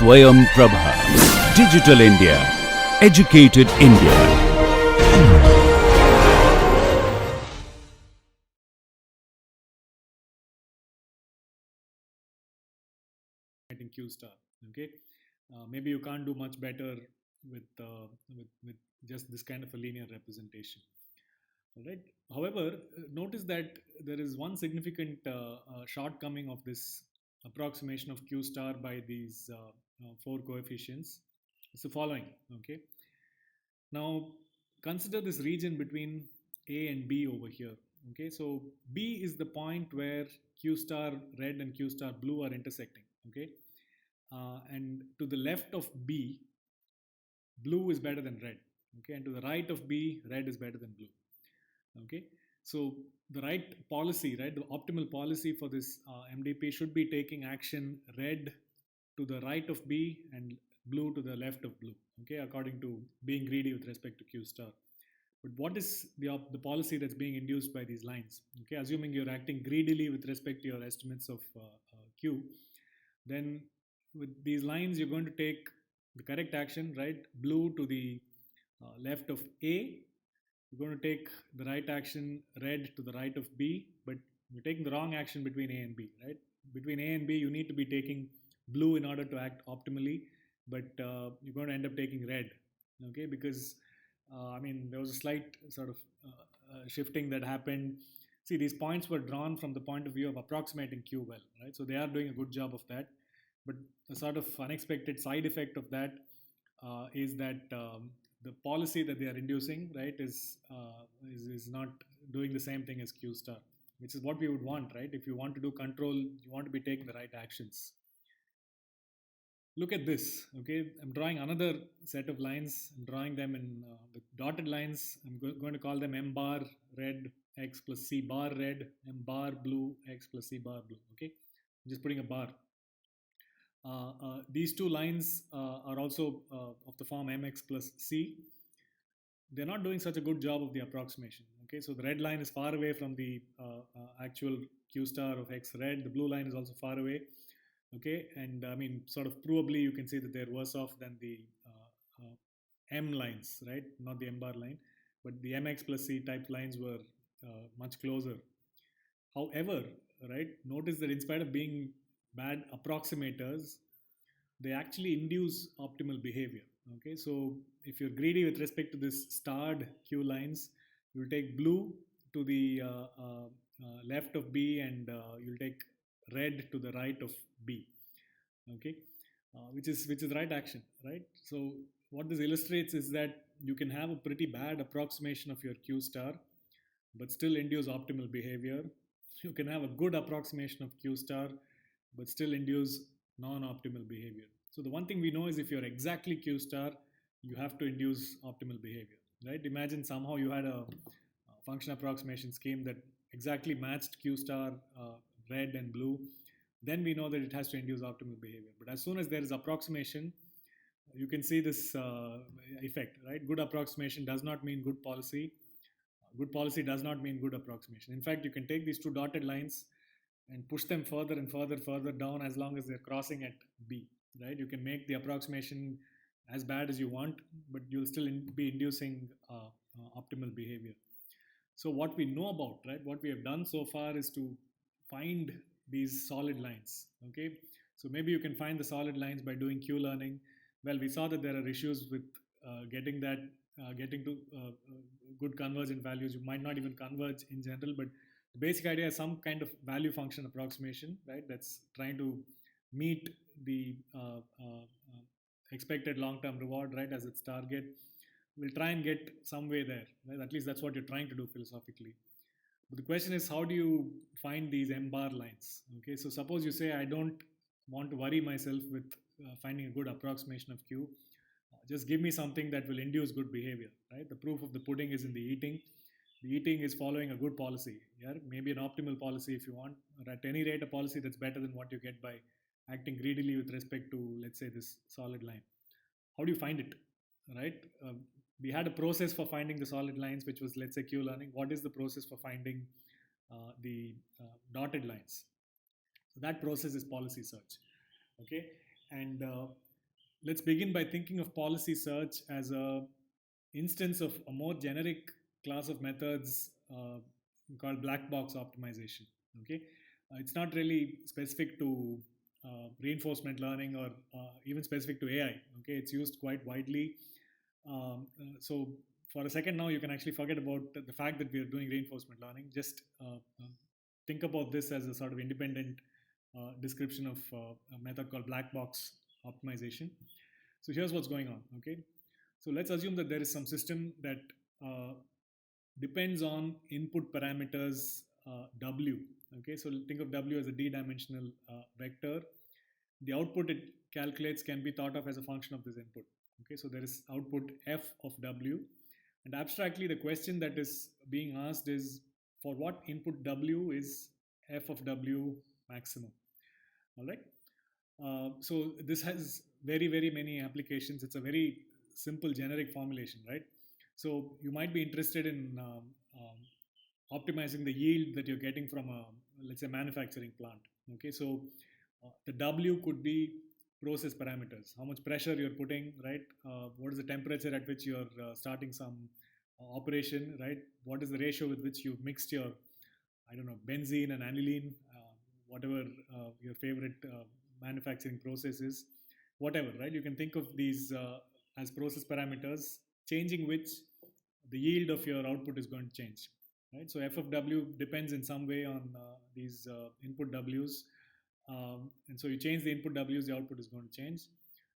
Swayam Prabha. Digital India. Educated India. In Q star. Okay, maybe you can't do much better with just this kind of a linear representation. All right. However, notice that there is one significant shortcoming of this approximation of Q star by these four coefficients. It's the following. Okay. Now consider this region between A and B over here. Okay, so B is the point where Q star red and Q star blue are intersecting. Okay, and to the left of B, blue is better than red. Okay, and to the right of B, red is better than blue. Okay, so the right policy, right, the optimal policy for this MDP should be taking action red to the right of B and blue to the left of blue. Okay, according to being greedy with respect to Q star. But what is the policy that's being induced by these lines? Okay, assuming you're acting greedily with respect to your estimates of Q, then with these lines you're going to take the correct action, right? Blue to the left of A. You're going to take the right action, red to the right of B, but you're taking the wrong action between A and B, right? Between A and B, you need to be taking blue in order to act optimally, but you're going to end up taking red, okay? Because I mean, there was a slight sort of shifting that happened. See, these points were drawn from the point of view of approximating Q well, right? So they are doing a good job of that. But the sort of unexpected side effect of that is that the policy that they are inducing, right, is not doing the same thing as Q star, which is what we would want, right? If you want to do control, you want to be taking the right actions. Look at this. Okay, I'm drawing another set of lines. I'm drawing them in the dotted lines. I'm going to call them M bar red x plus C bar red, M bar blue x plus C bar blue. Okay, I'm just putting a bar. These two lines are also of the form mx plus c. They're not doing such a good job of the approximation. Okay, so the red line is far away from the actual Q star of x red. The blue line is also far away. Okay, and I mean, sort of provably, you can see that they're worse off than the M lines, right? Not the M bar line, but the mx plus c type lines were much closer. However, right, notice that in spite of being bad approximators, they actually induce optimal behavior. Okay, so if you're greedy with respect to this starred Q lines, you'll take blue to the left of B, and you'll take red to the right of B. Okay, which is right action, right? So what this illustrates is that you can have a pretty bad approximation of your Q star, but still induce optimal behavior. You can have a good approximation of Q star, but still induce non-optimal behavior. So the one thing we know is if you're exactly Q star, you have to induce optimal behavior, right? Imagine somehow you had a function approximation scheme that exactly matched Q star, red and blue. Then we know that it has to induce optimal behavior. But as soon as there is approximation, you can see this effect, right? Good approximation does not mean good policy. Good policy does not mean good approximation. In fact, you can take these two dotted lines and push them further and further down as long as they're crossing at B, right? You can make the approximation as bad as you want, but you'll still be inducing optimal behavior. So what we know about, right, what we have done so far is to find these solid lines, okay? So maybe you can find the solid lines by doing Q learning. Well, we saw that there are issues with getting to good convergent values. You might not even converge in general, but the basic idea is some kind of value function approximation, right? That's trying to meet the expected long-term reward, right, as its target. We'll try and get some way there, right? At least that's what you're trying to do philosophically. But the question is, how do you find these M bar lines? Okay, so suppose you say, I don't want to worry myself with finding a good approximation of Q. Just give me something that will induce good behavior, right? The proof of the pudding is in the eating. The eating is following a good policy, yeah? Maybe an optimal policy if you want, or at any rate a policy that's better than what you get by acting greedily with respect to, let's say, this solid line. How do you find it, right? We had a process for finding the solid lines, which was, let's say, Q learning. What is the process for finding the dotted lines? So that process is policy search, okay? And let's begin by thinking of policy search as a instance of a more generic class of methods called black box optimization. Okay, it's not really specific to reinforcement learning or even specific to AI. Okay, it's used quite widely. So for a second now, you can actually forget about the fact that we are doing reinforcement learning. Just think about this as a sort of independent description of a method called black box optimization. So here's what's going on. Okay, so let's assume that there is some system that depends on input parameters W. Okay, so think of W as a d-dimensional vector. The output it calculates can be thought of as a function of this input. Okay, so there is output f of W, and abstractly the question that is being asked is for what input W is f of W maximum. All right. So this has very many applications. It's a very simple generic formulation, right? So you might be interested in optimizing the yield that you're getting from a, let's say, manufacturing plant. Okay, so the W could be process parameters, how much pressure you're putting, right? What is the temperature at which you're starting some operation, right? What is the ratio with which you mixed your, I don't know, benzene and aniline, whatever your favorite manufacturing process is, whatever, right? You can think of these as process parameters, changing which the yield of your output is going to change, right? So f of W depends in some way on these input W's. And so you change the input W's, the output is going to change.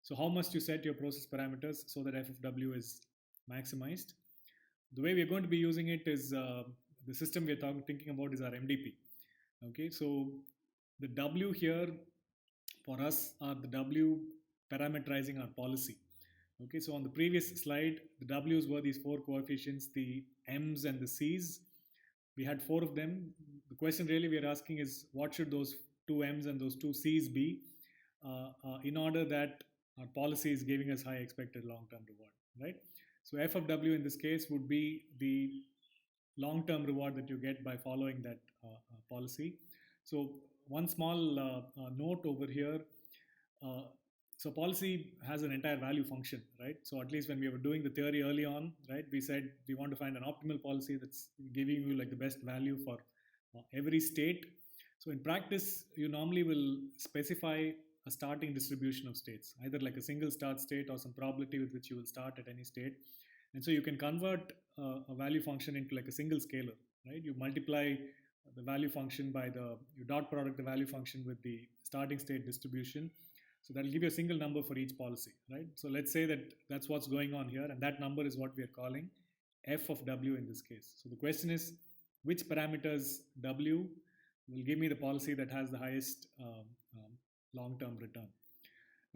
So how must you set your process parameters so that f of W is maximized? The way we're going to be using it is the system we're thinking about is our MDP. Okay, so the W here for us are the W parameterizing our policy. Okay, so on the previous slide, the W's were these four coefficients, the M's and the C's. We had four of them. The question really we are asking is what should those two M's and those two C's be in order that our policy is giving us high expected long-term reward, right? So f of W in this case would be the long-term reward that you get by following that policy. So one small note over here. So policy has an entire value function, right? So at least when we were doing the theory early on, right, we said we want to find an optimal policy that's giving you like the best value for every state. So in practice, you normally will specify a starting distribution of states, either like a single start state or some probability with which you will start at any state. And so you can convert a value function into like a single scalar, right? You multiply the value function by you dot product the value function with the starting state distribution. So that'll give you a single number for each policy, right? So let's say that that's what's going on here, and that number is what we are calling f of W in this case. So the question is, which parameters W will give me the policy that has the highest long-term return?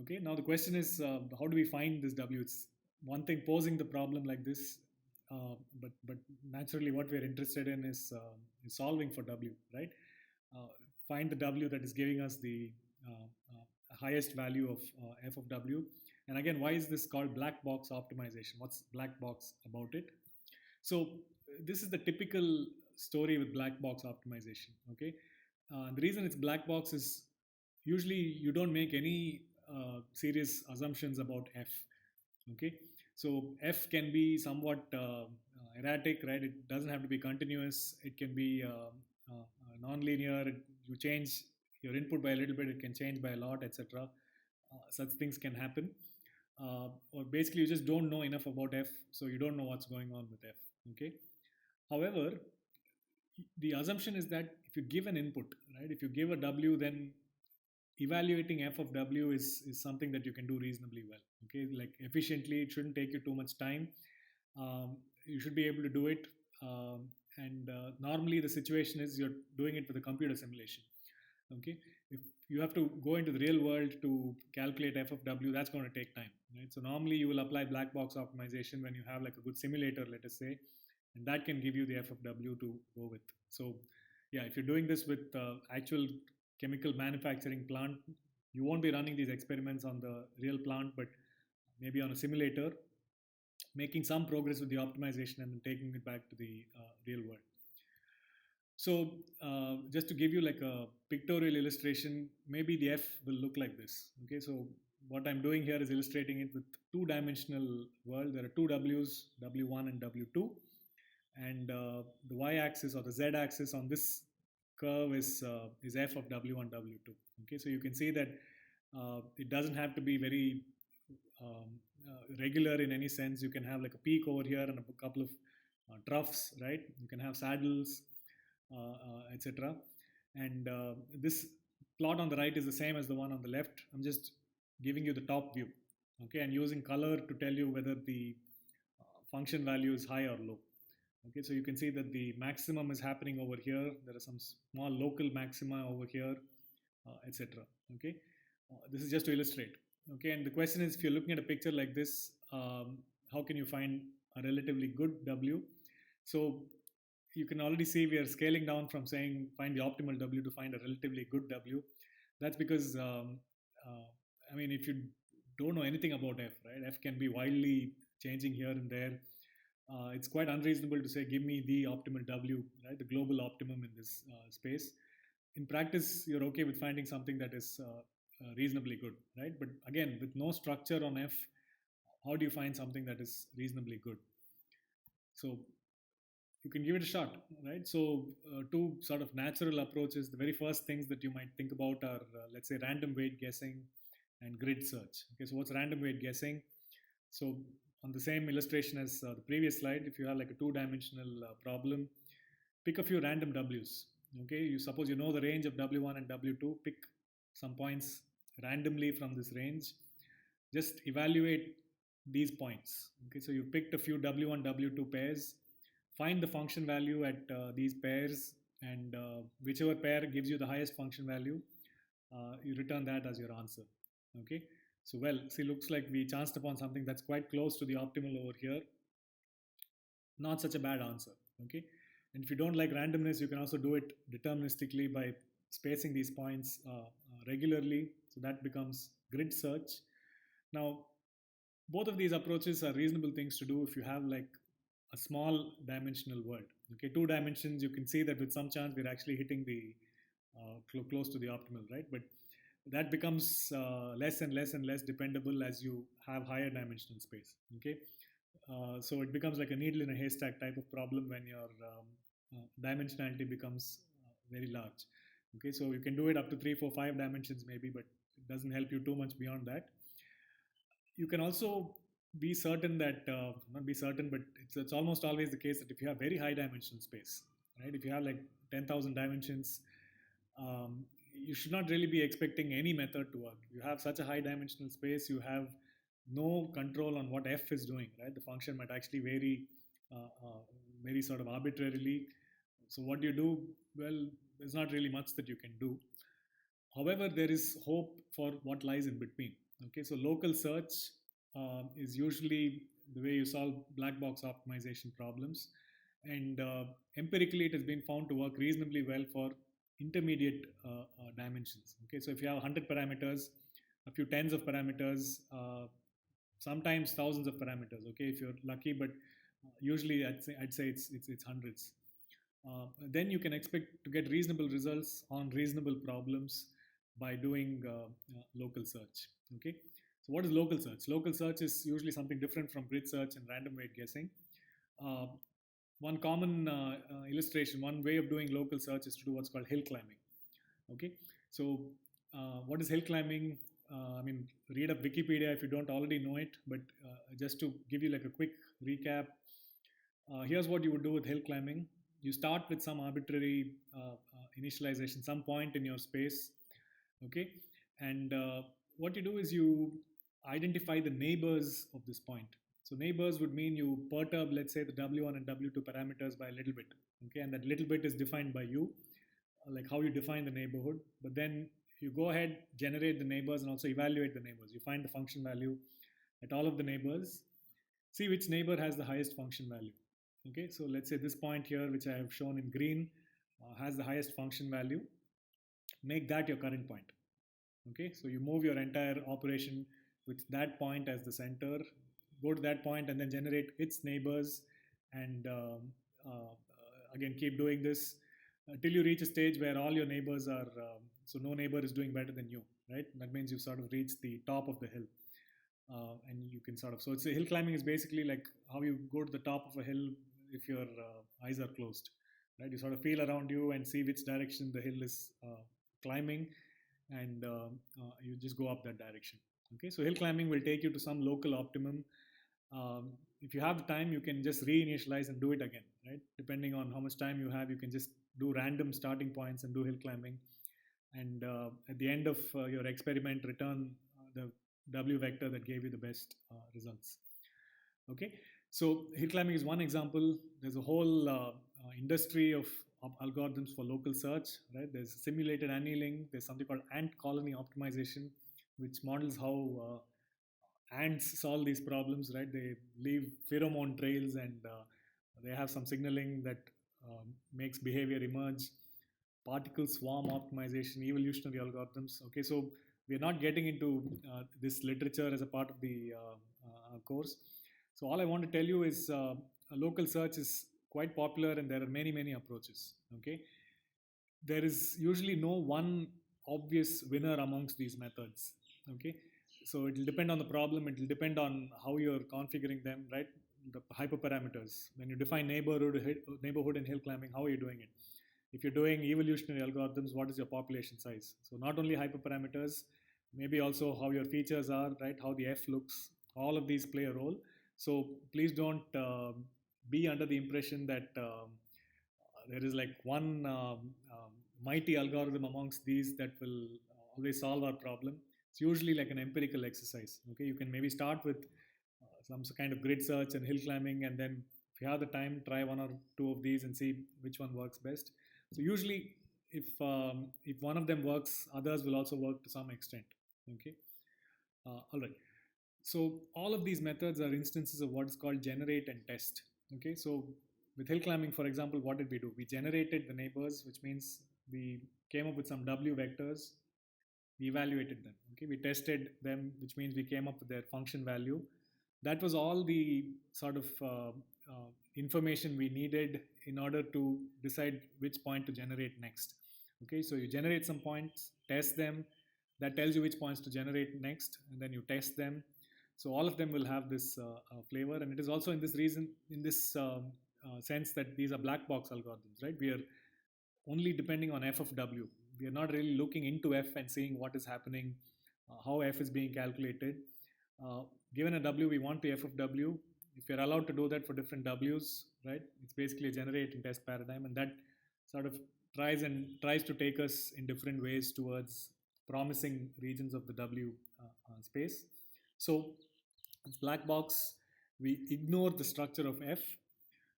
Okay, now the question is, how do we find this W? It's one thing posing the problem like this, but naturally what we're interested in is solving for W, right? Find the W that is giving us the highest value of f of W. And again, why is this called black box optimization? What's black box about it? So this is the typical story with black box optimization. Okay, the reason it's black box is usually you don't make any serious assumptions about f. Okay, so f can be somewhat erratic, right? It doesn't have to be continuous. It can be non-linear. You change your input by a little bit, it can change by a lot, etc. Such things can happen. Or basically you just don't know enough about f, so you don't know what's going on with f. Okay. However, the assumption is that if you give an input, right, if you give a W, then evaluating f of W is something that you can do reasonably well. Okay, like efficiently, it shouldn't take you too much time. You should be able to do it. And normally the situation is you're doing it with a computer simulation. Okay, if you have to go into the real world to calculate f of W, that's going to take time, right? So normally you will apply black box optimization when you have like a good simulator, let us say, and that can give you the f of W to go with. So yeah, if you're doing this with actual chemical manufacturing plant, you won't be running these experiments on the real plant, but maybe on a simulator, making some progress with the optimization and then taking it back to the real world. So just to give you like a pictorial illustration, maybe the f will look like this. Okay, so what I'm doing here is illustrating it with two-dimensional world. There are two W's, W1 and W2, and the y-axis or the z-axis on this curve is f of W1, W2. Okay, so you can see that it doesn't have to be very regular in any sense. You can have like a peak over here and a couple of troughs, right? You can have saddles, etc. And this plot on the right is the same as the one on the left. I'm just giving you the top view, okay, and using color to tell you whether the function value is high or low. Okay, so you can see that the maximum is happening over here. There are some small local maxima over here, etc. Okay, this is just to illustrate. Okay, and the question is, if you're looking at a picture like this, how can you find a relatively good W? So you can already see we are scaling down from saying find the optimal W to find a relatively good W. That's because I mean, if you don't know anything about F, right? F can be wildly changing here and there. It's quite unreasonable to say, give me the optimal W, right? The global optimum in this space. In practice, you're okay with finding something that is reasonably good, right? But again, with no structure on F, how do you find something that is reasonably good? So you can give it a shot, right? So two sort of natural approaches. The very first things that you might think about are, let's say, random weight guessing and grid search. Okay, so what's random weight guessing? So on the same illustration as the previous slide, if you have like a two-dimensional problem, pick a few random W's. Okay, you suppose you know the range of W1 and W2, pick some points randomly from this range. Just evaluate these points. Okay, so you picked a few W1, W2 pairs, find the function value at these pairs, and whichever pair gives you the highest function value, you return that as your answer. Okay, so well, see, looks like we chanced upon something that's quite close to the optimal over here. Not such a bad answer. Okay, and if you don't like randomness, you can also do it deterministically by spacing these points regularly. So that becomes grid search. Now, both of these approaches are reasonable things to do if you have like a small dimensional world. Okay, 2 dimensions, you can see that with some chance we're actually hitting the close to the optimal, right? But that becomes less and less and less dependable as you have higher dimensional space. Okay, so it becomes like a needle in a haystack type of problem when your dimensionality becomes very large. Okay, so you can do it up to 3, 4, 5 dimensions maybe, but it doesn't help you too much beyond that. You can also be certain that, not be certain, but it's almost always the case that if you have very high dimensional space, right? If you have like 10,000 dimensions, you should not really be expecting any method to work. You have such a high dimensional space, you have no control on what f is doing, right? The function might actually vary very sort of arbitrarily. So what do you do? Well, there's not really much that you can do. However, there is hope for what lies in between. Okay, so local search is usually the way you solve black box optimization problems, and empirically it has been found to work reasonably well for intermediate dimensions. Okay, so if you have 100 parameters, a few tens of parameters, sometimes thousands of parameters. Okay, if you're lucky, but usually I'd say it's hundreds. Then you can expect to get reasonable results on reasonable problems by doing local search. Okay, so what is local search? Local search is usually something different from grid search and random weight guessing. One common illustration, one way of doing local search is to do what's called hill climbing. Okay, so what is hill climbing? I mean, read up Wikipedia if you don't already know it, but just to give you like a quick recap, here's what you would do with hill climbing. You start with some arbitrary initialization, some point in your space, okay? And what you do is you identify the neighbors of this point. So neighbors would mean you perturb, let's say, the W1 and W2 parameters by a little bit, okay? And that little bit is defined by you, like how you define the neighborhood. But then you go ahead, generate the neighbors, and also evaluate the neighbors. You find the function value at all of the neighbors, see which neighbor has the highest function value. Okay, so let's say this point here, which I have shown in green, has the highest function value. Make that your current point. Okay, so you move your entire operation with that point as the center, go to that point and then generate its neighbors, and again keep doing this till you reach a stage where all your neighbors are so no neighbor is doing better than you, right? That means you've sort of reached the top of the hill. And you can sort of, so it's hill climbing is basically like how you go to the top of a hill if your eyes are closed, right? You sort of feel around you and see which direction the hill is climbing, and you just go up that direction. Okay, so hill climbing will take you to some local optimum. If you have the time, you can just reinitialize and do it again, right? Depending on how much time you have, you can just do random starting points and do hill climbing, and at the end of your experiment, return the W vector that gave you the best results. Okay, so hill climbing is one example. There's a whole industry of algorithms for local search, right? There's simulated annealing. There's something called ant colony optimization, which models how ants solve these problems, right? They leave pheromone trails, and they have some signaling that makes behavior emerge. Particle swarm optimization, evolutionary algorithms. Okay, so we are not getting into this literature as a part of the course. So all I want to tell you is a local search is quite popular, and there are many approaches. Okay, there is usually no one obvious winner amongst these methods. Okay, so it will depend on the problem. It will depend on how you're configuring them, right? The hyperparameters. When you define neighborhood in hill climbing, how are you doing it? If you're doing evolutionary algorithms, what is your population size? So not only hyperparameters, maybe also how your features are, right? How the F looks. All of these play a role. So please don't be under the impression that there is like one mighty algorithm amongst these that will always solve our problem. It's usually like an empirical exercise. Okay, you can maybe start with some kind of grid search and hill climbing, and then if you have the time, try one or two of these and see which one works best. So usually, if one of them works, others will also work to some extent. Okay, all right. So all of these methods are instances of what is called generate and test. Okay, so with hill climbing, for example, what did we do? We generated the neighbors, which means we came up with some W vectors. We evaluated them. Okay, we tested them, which means we came up with their function value. That was all the sort of information we needed in order to decide which point to generate next. Okay, so you generate some points, test them, that tells you which points to generate next, and then you test them. So all of them will have this flavor, and it is also in this sense that these are black box algorithms, right? We are only depending on f of w. We are not really looking into f and seeing what is happening, how f is being calculated. Given a w, we want the f of w. If you're allowed to do that for different w's, right, it's basically a generate and test paradigm, and that sort of tries to take us in different ways towards promising regions of the w space. So it's black box. We ignore the structure of f.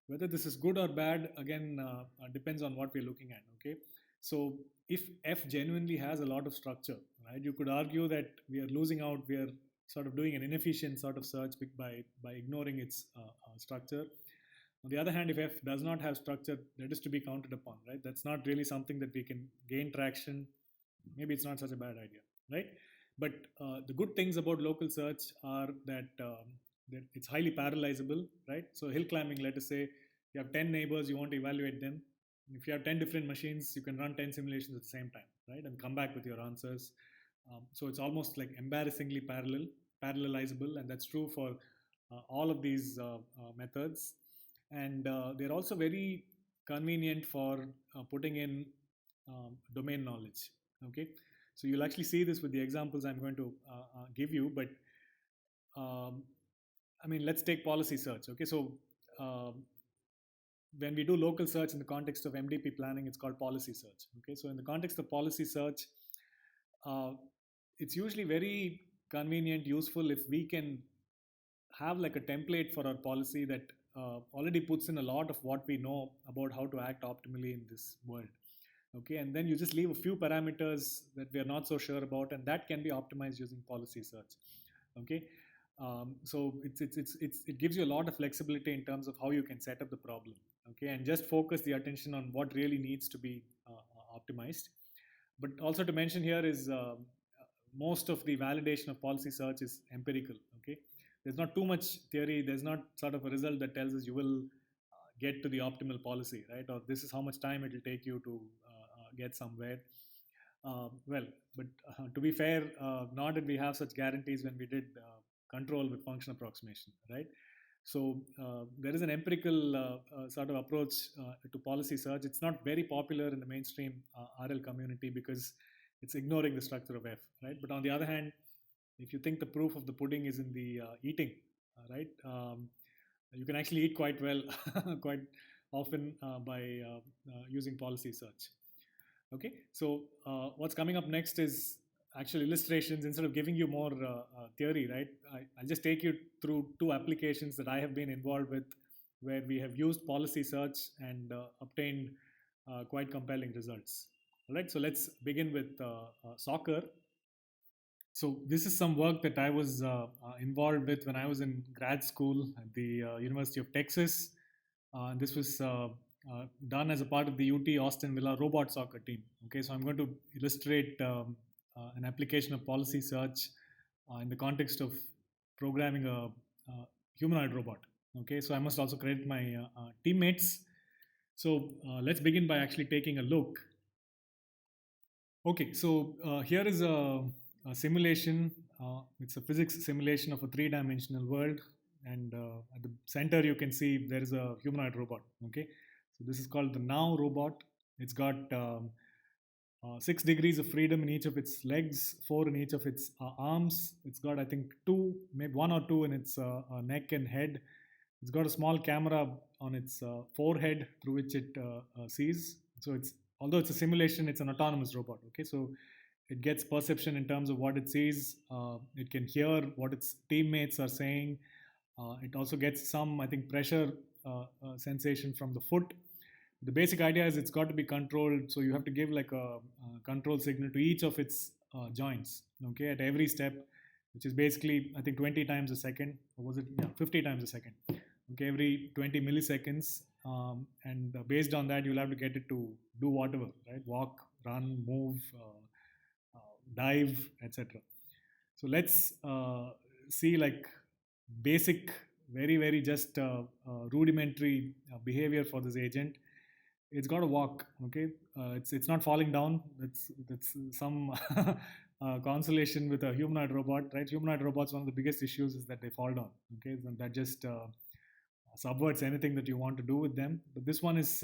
Whether this is good or bad, again, depends on what we're looking at. Okay, so if f genuinely has a lot of structure, right, you could argue that we are losing out. We are sort of doing an inefficient sort of search by ignoring its structure. On the other hand, if f does not have structure, that is to be counted upon, right? That's not really something that we can gain traction. Maybe it's not such a bad idea, right? But the good things about local search are that it's highly parallelizable, right? So hill climbing, let us say you have 10 neighbors, you want to evaluate them. If you have 10 different machines, you can run 10 simulations at the same time, right? And come back with your answers. So it's almost like embarrassingly parallelizable, and that's true for all of these methods. And they're also very convenient for putting in domain knowledge. Okay, so you'll actually see this with the examples I'm going to give you. But I mean, let's take policy search. Okay, so when we do local search in the context of MDP planning, it's called policy search. Okay, so in the context of policy search, it's usually very convenient, useful if we can have like a template for our policy that already puts in a lot of what we know about how to act optimally in this world. Okay, and then you just leave a few parameters that we are not so sure about, and that can be optimized using policy search. Okay, so it gives you a lot of flexibility in terms of how you can set up the problem. Okay, and just focus the attention on what really needs to be optimized. But also to mention here is most of the validation of policy search is empirical. Okay, there's not too much theory. There's not sort of a result that tells us you will get to the optimal policy, right? Or this is how much time it will take you to get somewhere. Well, but to be fair, not that we have such guarantees when we did control with function approximation, right? So there is an empirical sort of approach to policy search. It's not very popular in the mainstream RL community because it's ignoring the structure of F, right? But on the other hand, if you think the proof of the pudding is in the eating, right? You can actually eat quite well, quite often by using policy search. Okay, so what's coming up next is actual illustrations instead of giving you more theory, right? I'll just take you through two applications that I have been involved with where we have used policy search and obtained quite compelling results. All right, so let's begin with soccer. So this is some work that I was involved with when I was in grad school at the University of Texas. This was done as a part of the UT Austin Villa robot soccer team. Okay, so I'm going to illustrate an application of policy search in the context of programming a humanoid robot. Okay, so I must also credit my teammates. So let's begin by actually taking a look. Okay, so here is a simulation. It's a physics simulation of a three-dimensional world, and at the center you can see there is a humanoid robot. Okay, so this is called the Now robot. It's got 6 degrees of freedom in each of its legs, 4 in each of its arms. It's got, I think, 2, maybe 1 or 2 in its neck and head. It's got a small camera on its forehead through which it sees. So it's, although it's a simulation, it's an autonomous robot. Okay, so it gets perception in terms of what it sees. It can hear what its teammates are saying. It also gets some, I think, pressure sensation from the foot. The basic idea is it's got to be controlled, so you have to give like a control signal to each of its joints, okay, at every step, which is basically, I think, 20 times a second, or was it, yeah, 50 times a second, okay, every 20 milliseconds, and based on that, you'll have to get it to do whatever, right, walk, run, move, dive, etc. So let's see like basic, very just rudimentary behavior for this agent. It's got to walk. Okay, it's not falling down. That's some consolation with a humanoid robot, right? Humanoid robots, one of the biggest issues is that they fall down. Okay, and that just subverts anything that you want to do with them. But this one is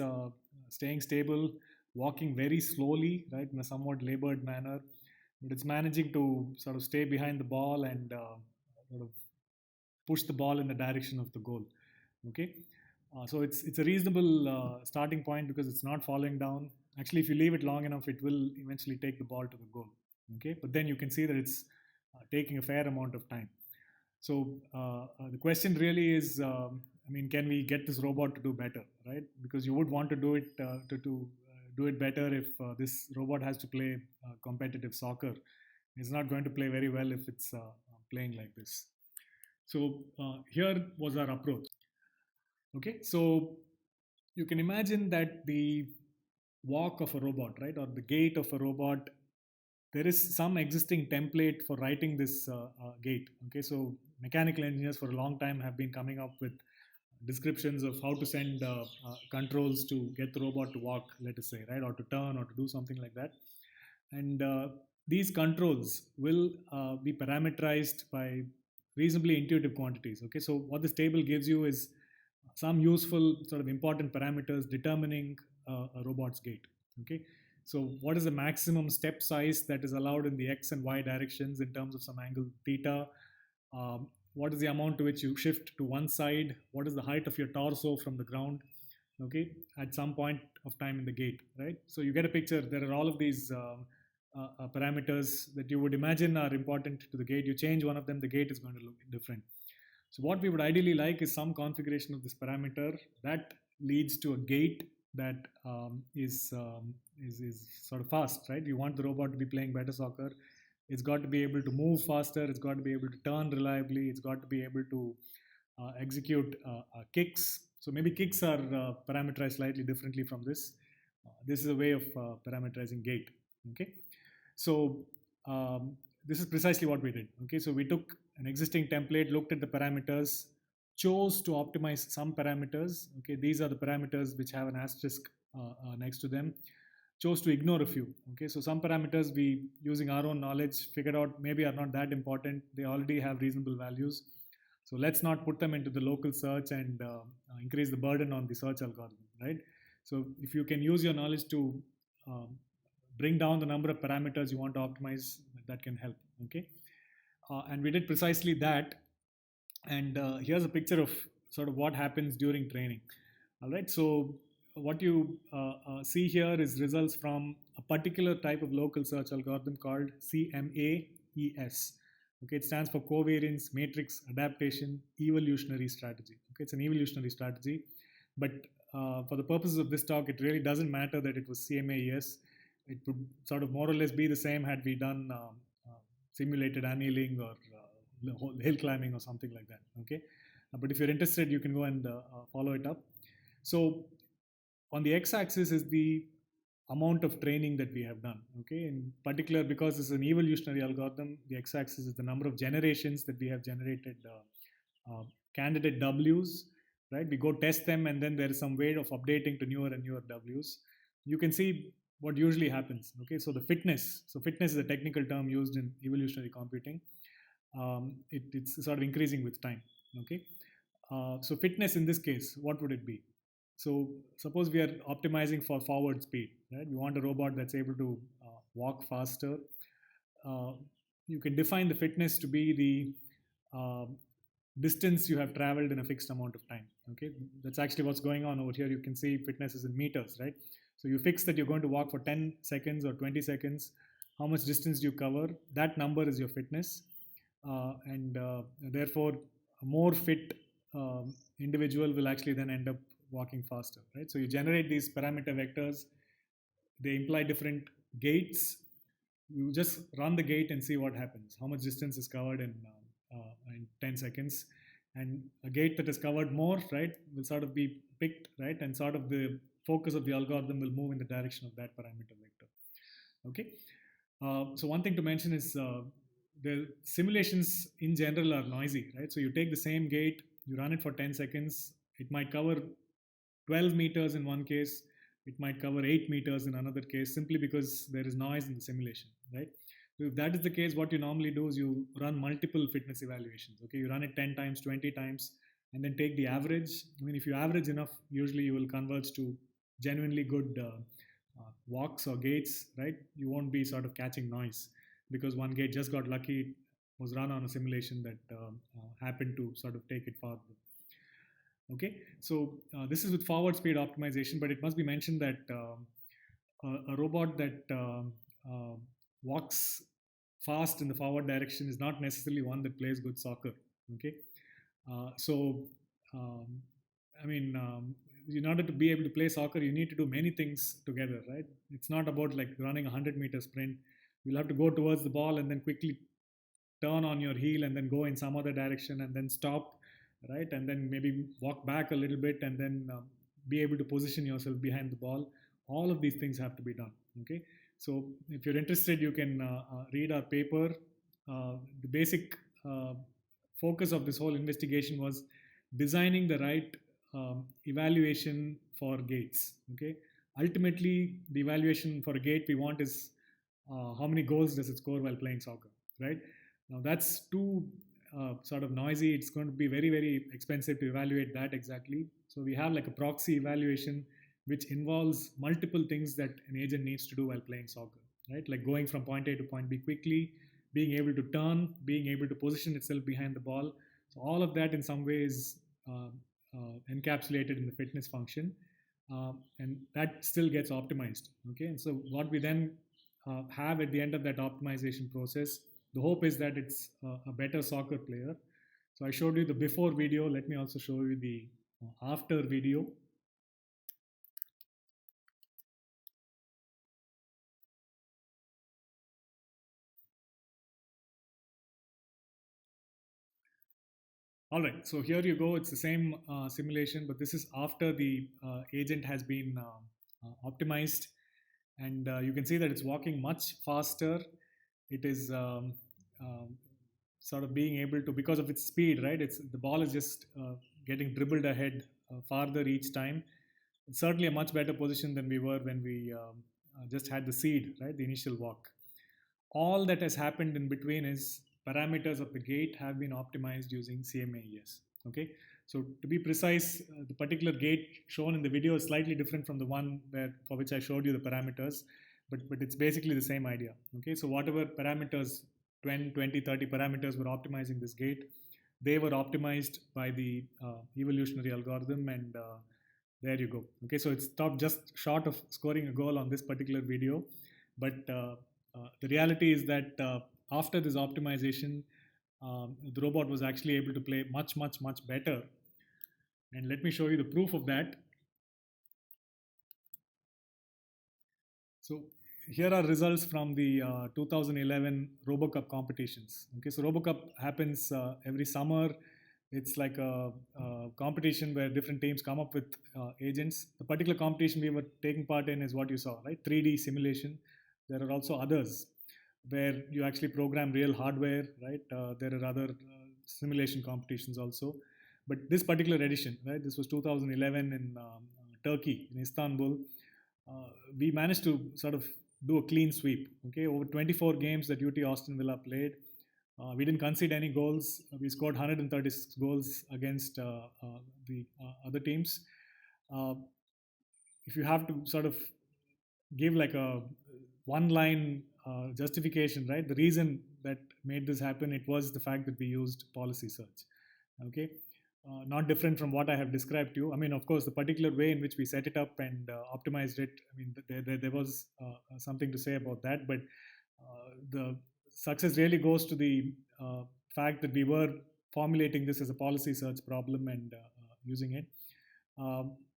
staying stable, walking very slowly, right, in a somewhat labored manner. But it's managing to sort of stay behind the ball and sort of push the ball in the direction of the goal. Okay. So it's a reasonable starting point because it's not falling down. Actually, if you leave it long enough, it will eventually take the ball to the goal. Okay, but then you can see that it's taking a fair amount of time. So the question really is, I mean, can we get this robot to do better, right? Because you would want to do it to do it better if this robot has to play competitive soccer. It's not going to play very well if it's playing like this. So here was our approach. Okay, so you can imagine that the walk of a robot, right, or the gait of a robot, there is some existing template for writing this gait. Okay, so mechanical engineers for a long time have been coming up with descriptions of how to send controls to get the robot to walk, let us say, right, or to turn or to do something like that. And these controls will be parameterized by reasonably intuitive quantities. Okay, so what this table gives you is some useful sort of important parameters determining a robot's gait. Okay, so what is the maximum step size that is allowed in the x and y directions in terms of some angle theta? What is the amount to which you shift to one side? What is the height of your torso from the ground? Okay, at some point of time in the gait, right? So you get a picture. There are all of these parameters that you would imagine are important to the gait. You change one of them, the gait is going to look different. So what we would ideally like is some configuration of this parameter that leads to a gait that is sort of fast, right? You want the robot to be playing better soccer. It's got to be able to move faster. It's got to be able to turn reliably. It's got to be able to execute kicks. So maybe kicks are parameterized slightly differently from this. This is a way of parameterizing gait. Okay, so this is precisely what we did. Okay, so we took an existing template, looked at the parameters, chose to optimize some parameters. Okay, these are the parameters which have an asterisk next to them. chose to ignore a few. Okay, so some parameters we, using our own knowledge, figured out maybe are not that important. They already have reasonable values. So let's not put them into the local search and increase the burden on the search algorithm, right? So if you can use your knowledge to bring down the number of parameters you want to optimize, that can help. Okay, and we did precisely that. And here's a picture of sort of what happens during training. All right, so what you see here is results from a particular type of local search algorithm called CMAES. Okay, it stands for Covariance Matrix Adaptation Evolutionary Strategy. Okay, it's an evolutionary strategy, but for the purposes of this talk, it really doesn't matter that it was CMAES. It would sort of more or less be the same had we done simulated annealing or hill climbing or something like that. Okay, but if you're interested, you can go and follow it up. So on the x-axis is the amount of training that we have done. Okay, in particular, because it's an evolutionary algorithm, the x-axis is the number of generations that we have generated candidate W's. Right, we go test them, and then there is some way of updating to newer and newer W's. You can see what usually happens. Okay, so the fitness. So fitness is a technical term used in evolutionary computing. It's sort of increasing with time. Okay, so fitness in this case, what would it be? So suppose we are optimizing for forward speed, right? We want a robot that's able to walk faster. You can define the fitness to be the distance you have traveled in a fixed amount of time. Okay, that's actually what's going on over here. You can see fitness is in meters, right? So you fix that you're going to walk for 10 seconds or 20 seconds. How much distance do you cover? That number is your fitness. And therefore, a more fit individual will actually then end up walking faster, right? So you generate these parameter vectors. They imply different gaits. You just run the gait and see what happens. How much distance is covered in 10 seconds. And a gait that is covered more, right, will sort of be picked, right? And sort of the focus of the algorithm will move in the direction of that parameter vector. Okay. So one thing to mention is the simulations in general are noisy, right? So you take the same gait, you run it for 10 seconds. It might cover 12 meters in one case. It might cover 8 meters in another case, simply because there is noise in the simulation, right? So if that is the case, what you normally do is you run multiple fitness evaluations. Okay, you run it 10 times, 20 times, and then take the average. I mean, if you average enough, usually you will converge to genuinely good walks or gaits, right? You won't be sort of catching noise because one gate just got lucky. It was run on a simulation that happened to sort of take it farther. Okay, so this is with forward speed optimization, but it must be mentioned that a robot that walks fast in the forward direction is not necessarily one that plays good soccer. Okay, so I mean, in order to be able to play soccer, you need to do many things together, right? It's not about like running a 100-meter sprint. You'll have to go towards the ball and then quickly turn on your heel and then go in some other direction and then stop, right? And then maybe walk back a little bit and then be able to position yourself behind the ball. All of these things have to be done. Okay, so if you're interested, you can read our paper. The basic focus of this whole investigation was designing the right evaluation for gates. Okay, ultimately, the evaluation for a gate we want is how many goals does it score while playing soccer, right? Now that's too sort of noisy. It's going to be very, very expensive to evaluate that exactly. So we have like a proxy evaluation which involves multiple things that an agent needs to do while playing soccer, right? Like going from point A to point B quickly, being able to turn, being able to position itself behind the ball. So all of that in some ways encapsulated in the fitness function, and that still gets optimized. Okay, and so what we then have at the end of that optimization process, the hope is that it's a better soccer player. So I showed you the before video. Let me also show you the after video. All right, so here you go. It's the same simulation, but this is after the agent has been optimized. And you can see that it's walking much faster. It is sort of being able to, because of its speed, right? It's the ball is just getting dribbled ahead farther each time. It's certainly a much better position than we were when we just had the seed, right, the initial walk. All that has happened in between is parameters of the gate have been optimized using CMAES. Okay, so to be precise, the particular gate shown in the video is slightly different from the one for which I showed you the parameters, but it's basically the same idea. Okay, so whatever parameters, 10, 20, 30 parameters were optimizing this gate, they were optimized by the evolutionary algorithm, and there you go. Okay, so it stopped just short of scoring a goal on this particular video, but the reality is that after this optimization, the robot was actually able to play much, much, much better. And let me show you the proof of that. So here are results from the 2011 RoboCup competitions. Okay, so RoboCup happens every summer. It's like a competition where different teams come up with agents. The particular competition we were taking part in is what you saw, right? 3D simulation. There are also others where you actually program real hardware, right? There are other simulation competitions also. But this particular edition, right? This was 2011 in Turkey, in Istanbul. We managed to sort of do a clean sweep. Okay, over 24 games that UT Austin Villa played, we didn't concede any goals. We scored 136 goals against the other teams. If you have to sort of give like a one-line justification, right? The reason that made this happen, it was the fact that we used policy search. Okay, not different from what I have described to you. I mean, of course, the particular way in which we set it up and optimized it, I mean, there was something to say about that, but the success really goes to the fact that we were formulating this as a policy search problem and using it.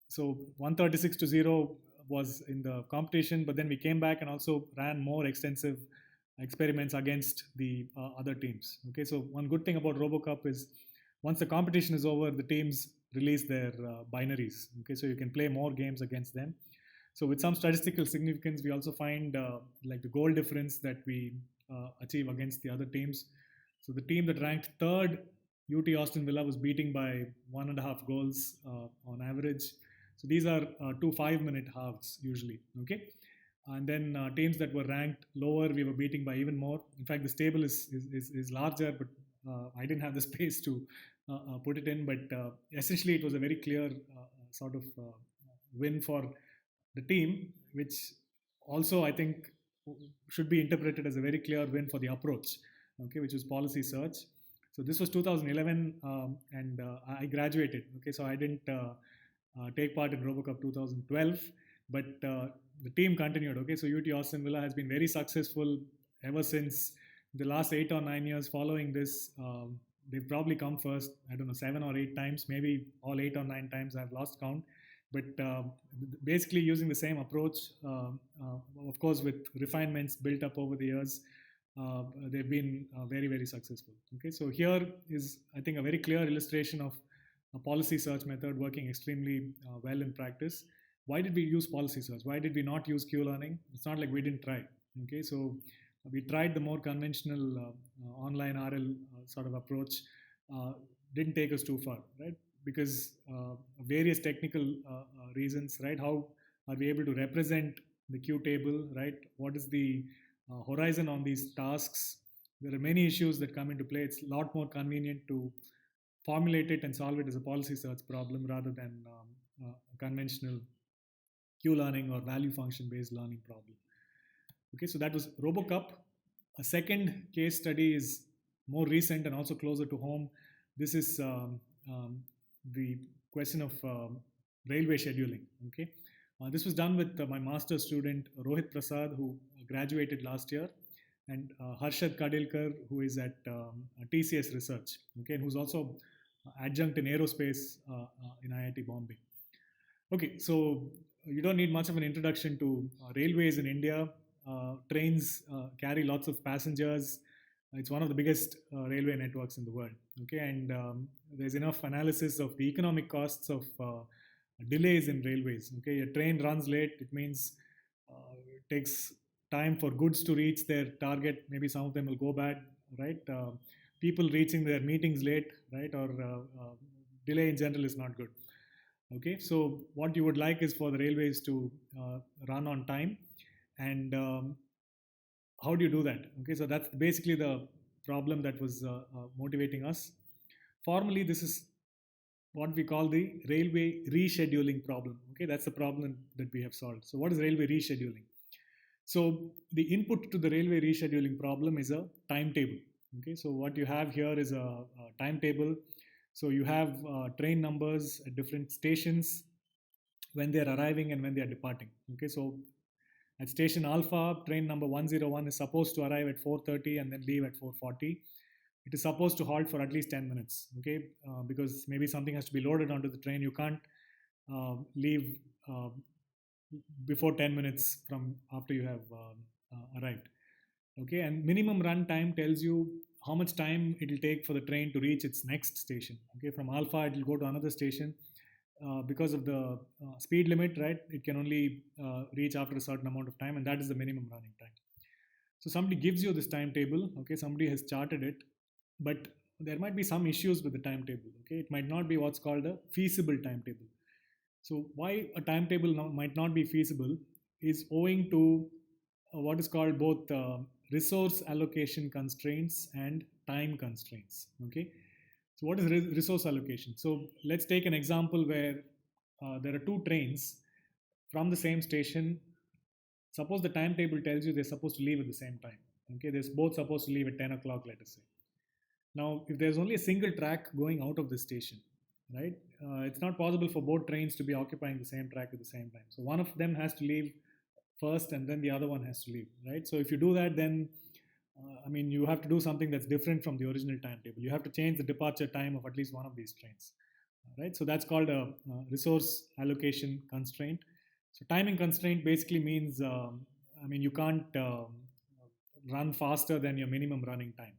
So 136-0 was in the competition, but then we came back and also ran more extensive experiments against the other teams. Okay, so one good thing about RoboCup is once the competition is over, the teams release their binaries. Okay, so you can play more games against them. So with some statistical significance, we also find like the goal difference that we achieve against the other teams. So the team that ranked third, UT Austin Villa, was beating by 1.5 goals on average. So these are 2 5-minute halves usually. Okay, and then teams that were ranked lower, we were beating by even more. In fact, this table is larger, but I didn't have the space to put it in. But essentially, it was a very clear sort of win for the team, which also I think should be interpreted as a very clear win for the approach. Okay, which was policy search. So this was 2011, and I graduated. Okay, so I didn't take part in RoboCup 2012, but the team continued. Okay, so UT Austin Villa has been very successful ever since. The last 8 or 9 years following this, they've probably come first, I don't know, 7 or 8 times, maybe all 8 or 9 times. I've lost count. But basically using the same approach, of course, with refinements built up over the years, they've been very, very successful. Okay, so here is, I think, a very clear illustration of a policy search method working extremely well in practice. Why did we use policy search? Why did we not use Q-learning? It's not like we didn't try. Okay, so we tried the more conventional online RL sort of approach. Didn't take us too far, right? Because various technical reasons, right? How are we able to represent the Q table, right? What is the horizon on these tasks? There are many issues that come into play. It's a lot more convenient to formulate it and solve it as a policy search problem rather than a conventional Q-learning or value function-based learning problem. Okay, so that was RoboCup. A second case study is more recent and also closer to home. This is the question of railway scheduling. Okay, this was done with my master's student Rohit Prasad, who graduated last year, and Harshad Kadilkar, who is at TCS Research. Okay, and who's also adjunct in aerospace in IIT Bombay. Okay, so you don't need much of an introduction to railways in India. Trains carry lots of passengers. It's one of the biggest railway networks in the world. Okay, and there's enough analysis of the economic costs of delays in railways. Okay, a train runs late, it means it takes time for goods to reach their target. Maybe some of them will go bad, right? People reaching their meetings late, right? Or delay in general is not good. Okay, so what you would like is for the railways to run on time. And how do you do that? Okay, so that's basically the problem that was motivating us. Formally, this is what we call the railway rescheduling problem. Okay, that's the problem that we have solved. So what is railway rescheduling? So the input to the railway rescheduling problem is a timetable. Okay, so what you have here is a timetable. So you have train numbers at different stations, when they are arriving and when they are departing. Okay, so at station Alpha, train number 101 is supposed to arrive at 4:30 and then leave at 4:40. It is supposed to halt for at least 10 minutes, okay, because maybe something has to be loaded onto the train. You can't leave before 10 minutes from after you have arrived. Okay, and minimum run time tells you how much time it will take for the train to reach its next station. Okay, from Alpha it will go to another station. Because of the speed limit, right, it can only reach after a certain amount of time, and that is the minimum running time. So somebody gives you this timetable, okay, somebody has charted it, but there might be some issues with the timetable. Okay, it might not be what's called a feasible timetable. So why a timetable might not be feasible is owing to what is called both resource allocation constraints and time constraints. Okay, so what is resource allocation? So let's take an example where there are two trains from the same station. Suppose the timetable tells you they're supposed to leave at the same time. Okay, they're both supposed to leave at 10 o'clock, let us say. Now, if there's only a single track going out of the station, right, it's not possible for both trains to be occupying the same track at the same time. So one of them has to leave first and then the other one has to leave, right? So if you do that, then you have to do something that's different from the original timetable. You have to change the departure time of at least one of these trains, right? So that's called a resource allocation constraint. So timing constraint basically means, you can't run faster than your minimum running time.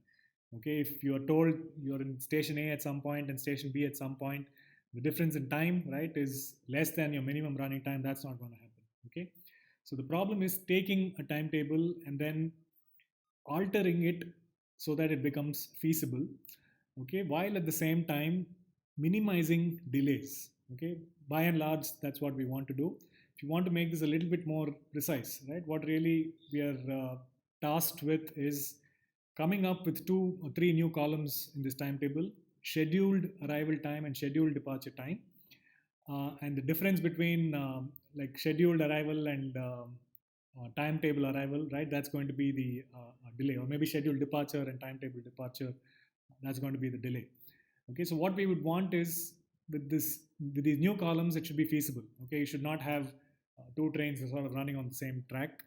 Okay, if you are told you're in station A at some point and station B at some point, the difference in time, right, is less than your minimum running time, that's not going to happen. Okay, so the problem is taking a timetable and then altering it so that it becomes feasible, okay, while at the same time minimizing delays. Okay, by and large, that's what we want to do. If you want to make this a little bit more precise, right, what really we are tasked with is coming up with 2 or 3 new columns in this timetable: scheduled arrival time and scheduled departure time. And the difference between like scheduled arrival and timetable arrival, right, that's going to be the delay, or maybe scheduled departure and timetable departure, that's going to be the delay. Okay, so what we would want is with these new columns, it should be feasible. Okay, you should not have 2 trains sort of running on the same track.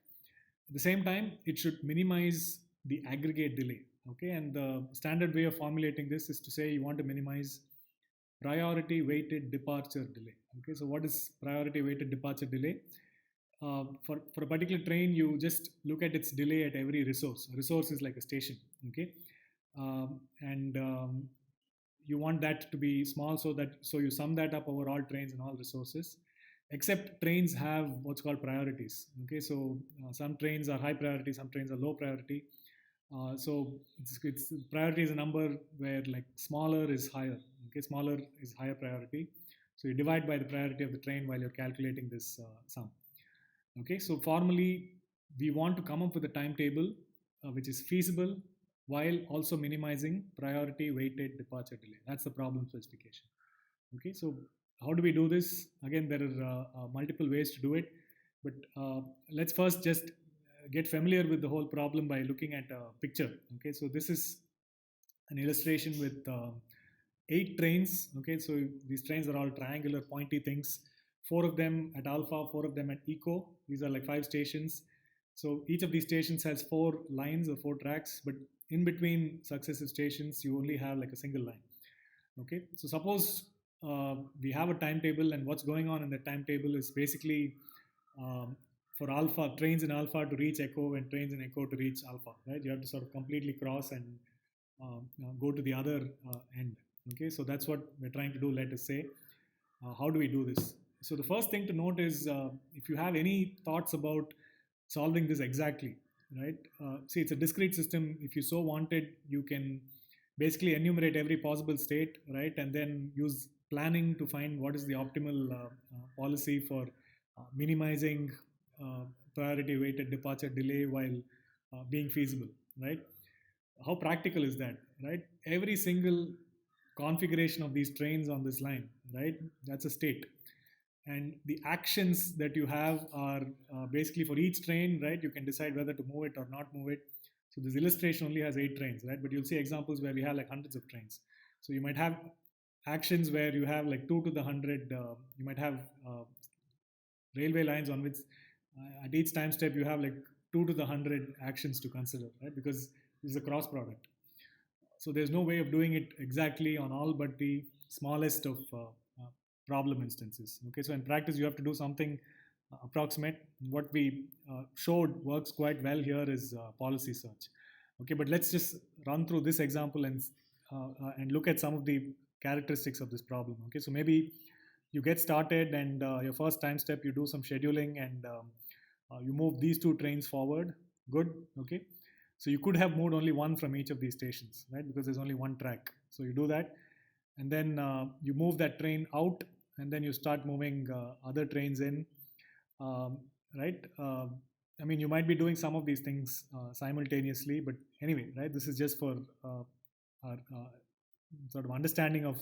At the same time, it should minimize the aggregate delay. Okay, and the standard way of formulating this is to say you want to minimize priority weighted departure delay. Okay, so what is priority weighted departure delay? For a particular train, you just look at its delay at every resource. A resource is like a station. Okay, and you want that to be small, so you sum that up over all trains and all resources. Except trains have what's called priorities. Okay, so some trains are high priority, some trains are low priority. So it's priority is a number where like smaller is higher. Okay, smaller is higher priority. So you divide by the priority of the train while you're calculating this sum. Okay, so formally we want to come up with a timetable which is feasible while also minimizing priority weighted departure delay. That's the problem specification. Okay, so how do we do this? Again, there are multiple ways to do it, but let's first just get familiar with the whole problem by looking at a picture. Okay, so this is an illustration with 8 trains. Okay, so these trains are all triangular pointy things. 4 of them at Alpha, 4 of them at Eco. These are like 5 stations. So each of these stations has 4 lines or 4 tracks, but in between successive stations, you only have like a single line. Okay, so suppose we have a timetable, and what's going on in the timetable is basically for Alpha, trains in Alpha to reach Echo and trains in Echo to reach Alpha, right? You have to sort of completely cross and go to the other end. Okay, so that's what we're trying to do, let us say. How do we do this? So the first thing to note is if you have any thoughts about solving this exactly, right? See, it's a discrete system. If you so wanted, you can basically enumerate every possible state, right? And then use planning to find what is the optimal policy for minimizing priority weighted departure delay while being feasible, right? How practical is that, right? Every single configuration of these trains on this line, right? That's a state. And the actions that you have are basically for each train, right? You can decide whether to move it or not move it. So this illustration only has 8 trains, right? But you'll see examples where we have like hundreds of trains. So you might have actions where you have like 2 to the 100. You might have railway lines on which at each time step you have like 2 to the 100 actions to consider, right? Because this is a cross product. So there's no way of doing it exactly on all but the smallest of problem instances. Okay, so in practice you have to do something approximate. What we showed works quite well here is policy search. Okay, but let's just run through this example and look at some of the characteristics of this problem. Okay, so maybe you get started and your first time step you do some scheduling and you move these 2 trains forward. Good. Okay, so you could have moved only one from each of these stations, right? Because there's only one track. So you do that, and then you move that train out, and then you start moving other trains in, right? I mean, you might be doing some of these things simultaneously, but anyway, right? This is just for our sort of understanding of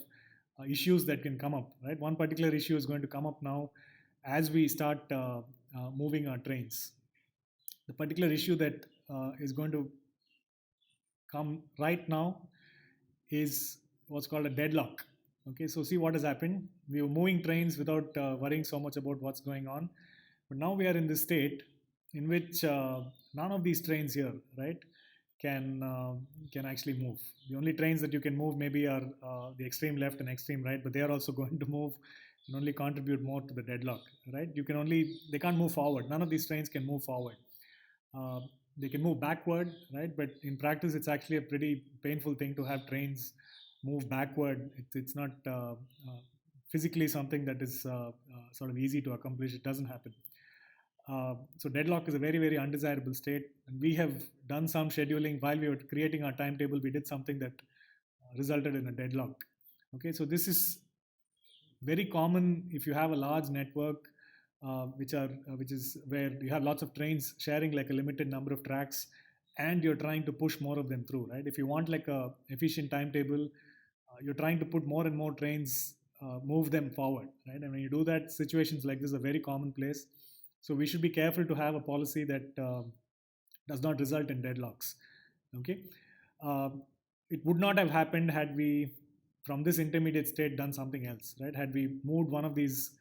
issues that can come up, right? One particular issue is going to come up now as we start moving our trains. The particular issue that is going to come right now is what's called a deadlock. Okay, so see what has happened. We were moving trains without worrying so much about what's going on, but now we are in this state in which none of these trains here, right, can actually move. The only trains that you can move maybe are the extreme left and extreme right, but they are also going to move and only contribute more to the deadlock, right? They can't move forward. None of these trains can move forward. They can move backward, right? But in practice, it's actually a pretty painful thing to have trains move backward. It's not physically something that is sort of easy to accomplish. It doesn't happen. So deadlock is a very, very undesirable state. And we have done some scheduling while we were creating our timetable. We did something that resulted in a deadlock. Okay, so this is very common if you have a large network, which is where you have lots of trains sharing like a limited number of tracks, and you're trying to push more of them through, right? If you want like a efficient timetable, you're trying to put more and more trains, move them forward, right? And when you do that, situations like this are very commonplace. So we should be careful to have a policy that does not result in deadlocks. Okay, it would not have happened had we, from this intermediate state, done something else, right? Had we moved one of these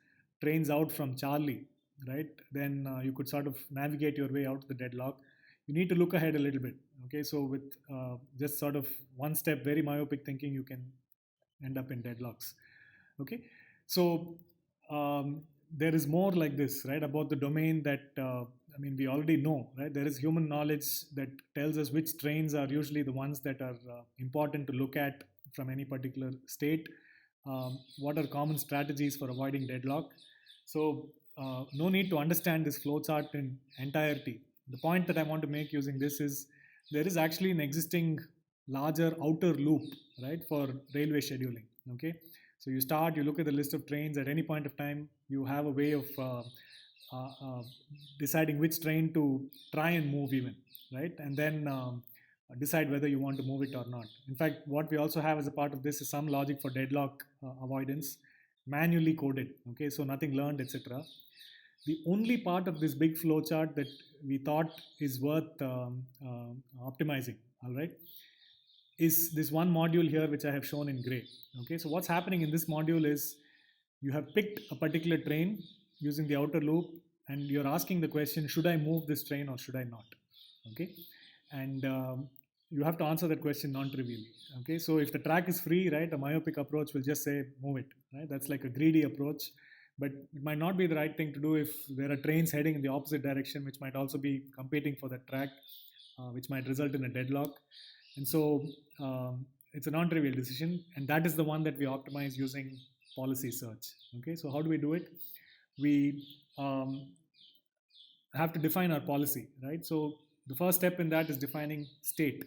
trains out from Charlie, right, then you could sort of navigate your way out of the deadlock. You need to look ahead a little bit. Okay, so with just sort of one step, very myopic thinking, you can end up in deadlocks. Okay, so there is more like this, right, about the domain that I mean, we already know, right? There is human knowledge that tells us which trains are usually the ones that are important to look at from any particular state. What are common strategies for avoiding deadlock? So no need to understand this flowchart in entirety. The point that I want to make using this is there is actually an existing larger outer loop, right, for railway scheduling. Okay, so you start, you look at the list of trains at any point of time, you have a way of deciding which train to try and move even, right, and then decide whether you want to move it or not. In fact, what we also have as a part of this is some logic for deadlock avoidance, manually coded. Okay, so nothing learned, etc. The only part of this big flowchart that we thought is worth optimizing, all right, is this one module here which I have shown in gray. Okay, so what's happening in this module is you have picked a particular train using the outer loop, and you're asking the question, should I move this train or should I not? Okay, and you have to answer that question non-trivially. Okay, so if the track is free, right, a myopic approach will just say move it, right? That's like a greedy approach, but it might not be the right thing to do if there are trains heading in the opposite direction, which might also be competing for that track, which might result in a deadlock. And so it's a non-trivial decision, and that is the one that we optimize using policy search. Okay, so how do we do it? We have to define our policy, right? So the first step in that is defining state.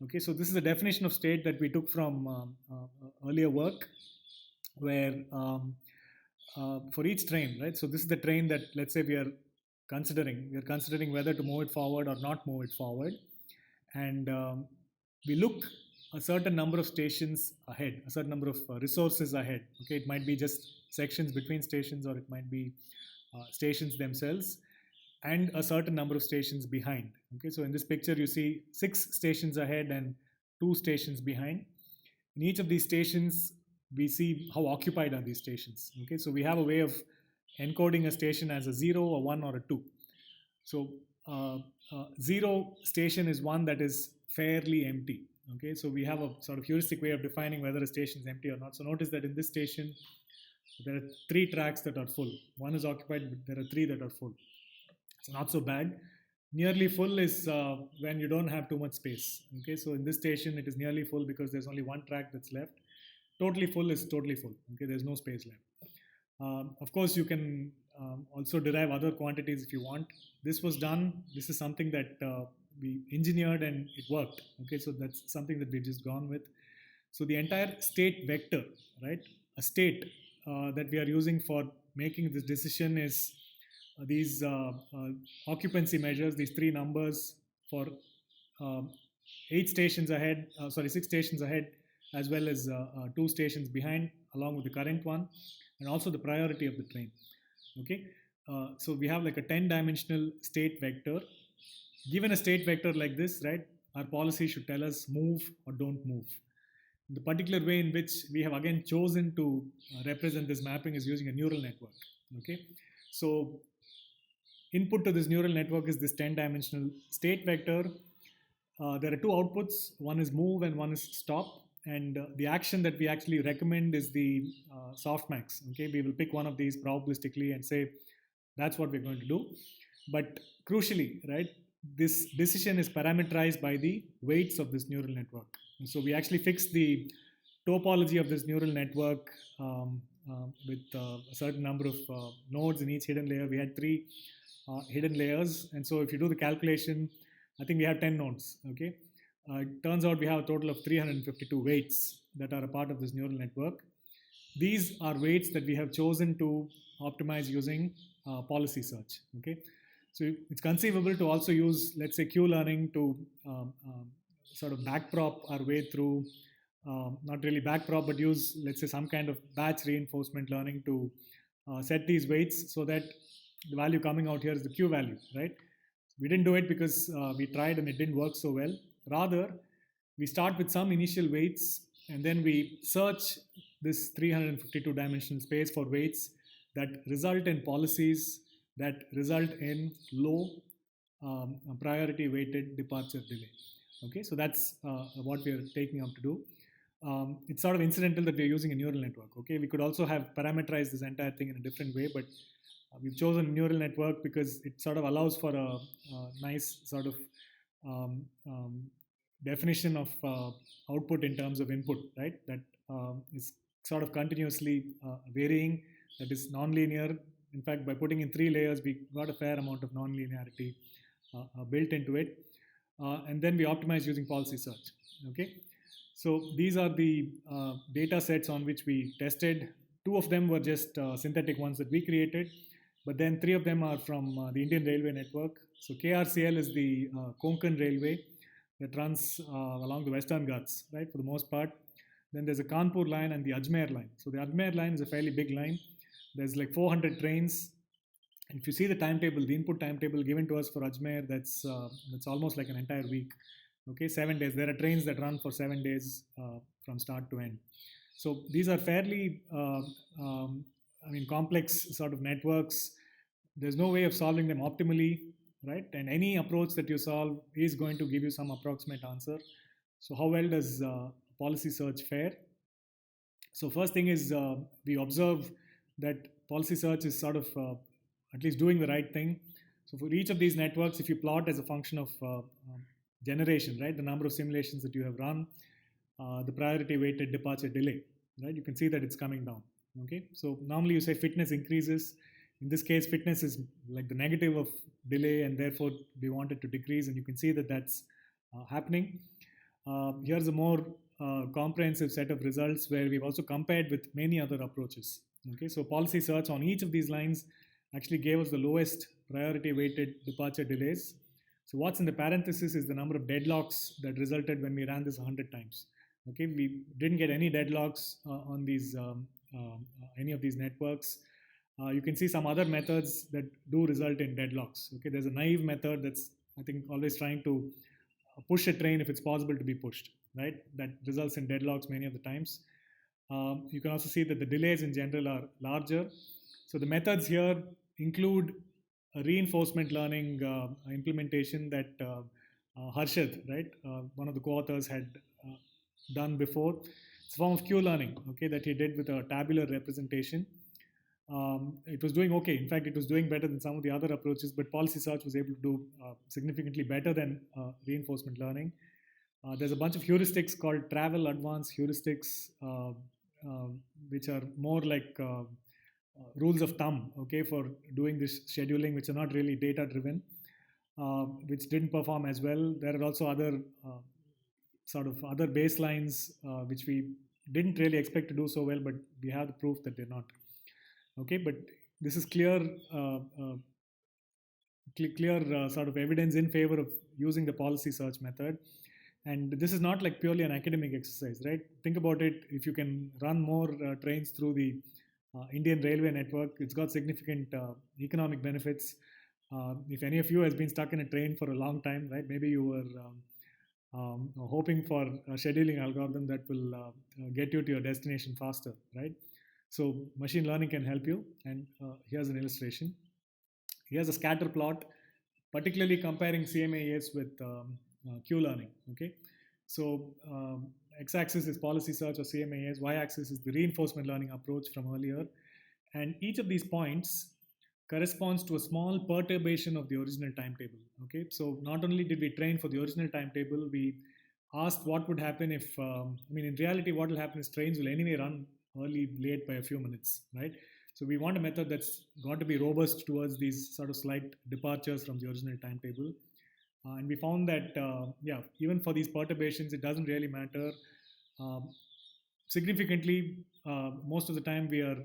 Okay, so this is a definition of state that we took from earlier work, where for each train, right? So this is the train that, let's say, we are considering. We are considering whether to move it forward or not move it forward. And we look a certain number of stations ahead, a certain number of resources ahead. Okay, it might be just sections between stations, or it might be stations themselves, and a certain number of stations behind. Okay, so in this picture you see 6 stations ahead and 2 stations behind. In each of these stations we see how occupied are these stations. Okay, so we have a way of encoding a station as a 0, a 1, or a 2. So 0 station is one that is fairly empty. Okay, so we have a sort of heuristic way of defining whether a station is empty or not. So notice that in this station there are 3 tracks that are full. 1 is occupied, but there are 3 that are full. It's not so bad. Nearly full is when you don't have too much space. Okay, so in this station it is nearly full because there's only 1 track that's left. Totally full is totally full. Okay, there's no space left. Of course, you can also derive other quantities if you want. This was done. This is something that we engineered and it worked. Okay, so that's something that we've just gone with. So the entire state vector, right? A state that we are using for making this decision is these occupancy measures, these 3 numbers for 6 stations ahead, as well as 2 stations behind, along with the current one, and also the priority of the train. Okay, so we have like a 10-dimensional state vector. Given a state vector like this, right, our policy should tell us move or don't move. The particular way in which we have again chosen to represent this mapping is using a neural network. Okay, so input to this neural network is this 10-dimensional state vector. There are 2 outputs. One is move and one is stop. And the action that we actually recommend is the softmax. Okay, we will pick one of these probabilistically and say that's what we're going to do. But crucially, right, this decision is parameterized by the weights of this neural network. And so we actually fixed the topology of this neural network with a certain number of nodes in each hidden layer. We had 3 hidden layers, and so if you do the calculation, I think we have 10 nodes. Okay, it turns out we have a total of 352 weights that are a part of this neural network. These are weights that we have chosen to optimize using policy search. Okay, so it's conceivable to also use, let's say, Q-learning to sort of backprop our way through, not really backprop, but use, let's say, some kind of batch reinforcement learning to set these weights so that the value coming out here is the Q value, right? We didn't do it because we tried and it didn't work so well. Rather, we start with some initial weights and then we search this 352-dimensional space for weights that result in policies that result in low priority weighted departure delay. Okay, so that's what we are taking up to do. It's sort of incidental that we're using a neural network. Okay, we could also have parameterized this entire thing in a different way, but we've chosen neural network because it sort of allows for a nice sort of definition of output in terms of input, right? That is sort of continuously varying, that is non-linear. In fact, by putting in 3 layers, we got a fair amount of non-linearity built into it. And then we optimize using policy search. Okay, so these are the data sets on which we tested. 2 of them were just synthetic ones that we created, but then 3 of them are from the Indian Railway Network. So KRCL is the Konkan Railway that runs along the Western Ghats, right, for the most part. Then there's a Kanpur line and the Ajmer line. So the Ajmer line is a fairly big line. There's like 400 trains. And if you see the timetable, the input timetable given to us for Ajmer, that's almost like an entire week. Okay, 7 days. There are trains that run for 7 days from start to end. So these are fairly, complex sort of networks. There's no way of solving them optimally, right? And any approach that you solve is going to give you some approximate answer. So how well does policy search fare? So first thing is we observe that policy search is sort of at least doing the right thing. So for each of these networks, if you plot as a function of generation, right, the number of simulations that you have run, the priority weighted departure delay, right, you can see that it's coming down. Okay, so normally you say fitness increases. In this case, fitness is like the negative of delay, and therefore we want it to decrease, and you can see that that's happening. Here's a more comprehensive set of results where we've also compared with many other approaches. Okay, so policy search on each of these lines actually gave us the lowest priority weighted departure delays. So what's in the parenthesis is the number of deadlocks that resulted when we ran this 100 times. Okay, we didn't get any deadlocks on these any of these networks. You can see some other methods that do result in deadlocks. Okay, there's a naive method that's, I think, always trying to push a train if it's possible to be pushed, right? That results in deadlocks many of the times. You can also see that the delays in general are larger. So the methods here include a reinforcement learning implementation that Harshad, right, one of the co-authors had done before. It's a form of Q-learning, okay, that he did with a tabular representation. It was doing okay. In fact, it was doing better than some of the other approaches, but Policy Search was able to do significantly better than reinforcement learning. There's a bunch of heuristics called travel advanced heuristics, which are more like rules of thumb, okay, for doing this scheduling, which are not really data driven, which didn't perform as well. There are also other sort of other baselines which we didn't really expect to do so well, but we have the proof that they're not. Okay, but this is clear sort of evidence in favor of using the policy search method. And this is not like purely an academic exercise, right? Think about it. If you can run more trains through the Indian railway network, it's got significant economic benefits. If any of you has been stuck in a train for a long time, right? Maybe you were hoping for a scheduling algorithm that will get you to your destination faster, right? So machine learning can help you. And here's an illustration. Here's a scatter plot, particularly comparing CMAES with Q-learning, okay? So x-axis is policy search or CMAES, y-axis is the reinforcement learning approach from earlier. And each of these points corresponds to a small perturbation of the original timetable, okay? So not only did we train for the original timetable, we asked what would happen if, in reality, what will happen is trains will anyway run early, late by a few minutes, right? So we want a method that's got to be robust towards these sort of slight departures from the original timetable. And we found that, even for these perturbations, it doesn't really matter. Significantly, most of the time we are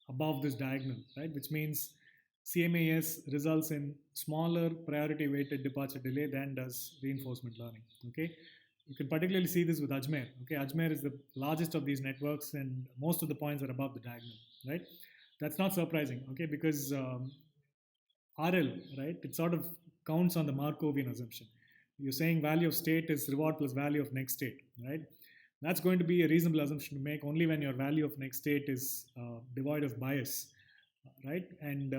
above this diagonal, right? Which means CMAES results in smaller priority weighted departure delay than does reinforcement learning, okay? You can particularly see this with Ajmer. Okay, Ajmer is the largest of these networks, and most of the points are above the diagonal, right? That's not surprising, okay, because RL, right, it sort of counts on the Markovian assumption. You're saying value of state is reward plus value of next state, right? That's going to be a reasonable assumption to make only when your value of next state is devoid of bias, right? And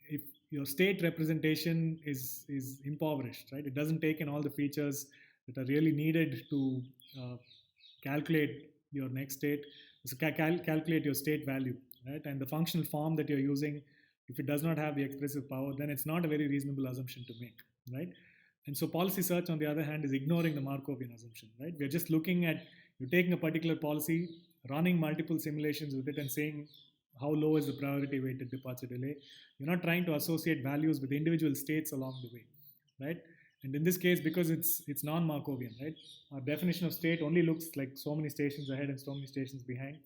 if your state representation is impoverished, right, it doesn't take in all the features that are really needed to calculate your next state, so calculate your state value, right? And the functional form that you're using, if it does not have the expressive power, then it's not a very reasonable assumption to make, right? And so policy search, on the other hand, is ignoring the Markovian assumption, right? We're just looking at, you're taking a particular policy, running multiple simulations with it and saying how low is the priority weighted departure delay. You're not trying to associate values with individual states along the way, right? And in this case, because it's non-Markovian, right? Our definition of state only looks like so many stations ahead and so many stations behind.